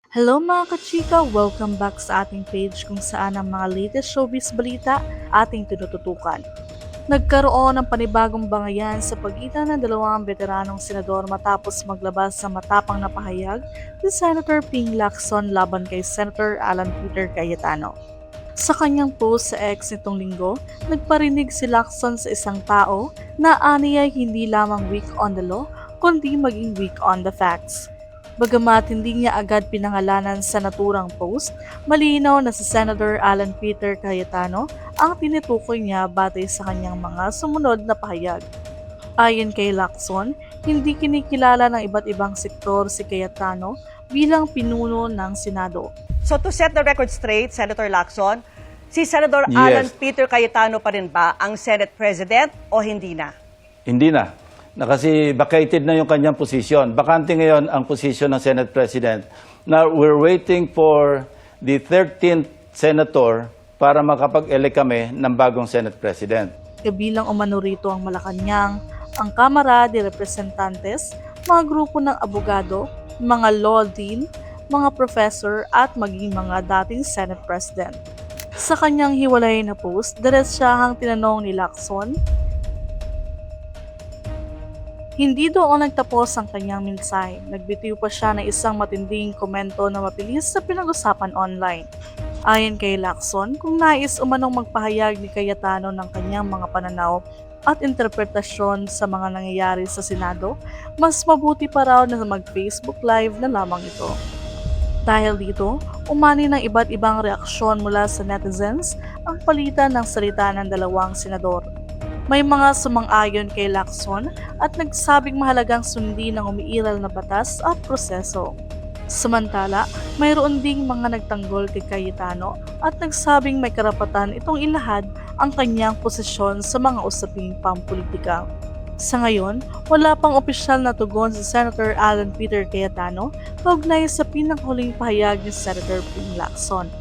Hello mga kachika! Welcome back sa ating page kung saan ang mga latest showbiz balita ating tinututukan. Nagkaroon ng panibagong bangayan sa pagitan ng dalawang veteranong senador matapos maglabas sa matapang na pahayag si Senator Ping Lacson laban kay Senator Alan Peter Cayetano. Sa kanyang post sa X nitong linggo, nagparinig si Lacson sa isang tao na aniyay hindi lamang weak on the law, kundi maging weak on the facts. Bagamat hindi niya agad pinangalanan sa naturang post, malinaw na si Senator Alan Peter Cayetano ang tinutukoy niya batay sa kanyang mga sumunod na pahayag. Ayon kay Lacson, hindi kinikilala ng iba't ibang sektor si Cayetano bilang pinuno ng Senado. So to set the record straight, Senator Lacson, si Senator Alan Yes, Peter Cayetano pa rin ba ang Senate President o hindi na? hindi na. Kasi vacated na yung kanyang posisyon. Bakante ngayon ang posisyon ng Senate President. Now, we're waiting for the 13th Senator para makapag-elect kami ng bagong Senate President. Kabilang umano rito ang Malacanang, ang Kamara de Representantes, mga grupo ng abogado, mga law dean, mga professor at maging mga dating Senate President. Sa kanyang hiwalay na post, diretsahang tinanong ni Lacson, hindi doon nagtapos ang kanyang mensahe. Nagbitiw pa siya ng isang matinding komento na mabilis sa pinag-usapan online. Ayon kay Lacson, kung nais umanong magpahayag ni Cayetano ng kanyang mga pananaw at interpretasyon sa mga nangyayari sa Senado, mas mabuti pa raw na mag-Facebook Live na lamang ito. Dahil dito, umani ng iba't ibang reaksyon mula sa netizens ang palitan ng salita ng dalawang senador. May mga sumang-ayon kay Lacson at nagsabing mahalagang sundin ang umiiral na batas at proseso. Samantala, mayroon ding mga nagtanggol kay Cayetano at nagsabing may karapatan itong ilahad ang kanyang posisyon sa mga usaping pampolitika. Sa ngayon, wala pang opisyal na tugon si Senator Alan Peter Cayetano kaugnay sa pinakahuling pahayag ni Senator Ping Lacson.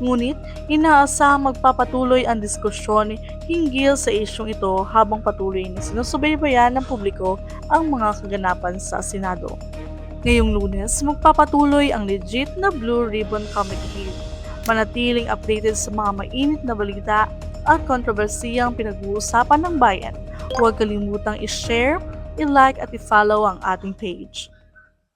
Ngunit, inaasahang magpapatuloy ang diskusyon hinggil sa isyong ito habang patuloy na sinusubaybayan ng publiko ang mga kaganapan sa Senado. Ngayong Lunes, magpapatuloy ang legit na Blue Ribbon Committee. Manatiling updated sa mga mainit na balita at kontrobersiyang pinag-uusapan ng bayan. Huwag kalimutang i-share, i-like at i-follow ang ating page.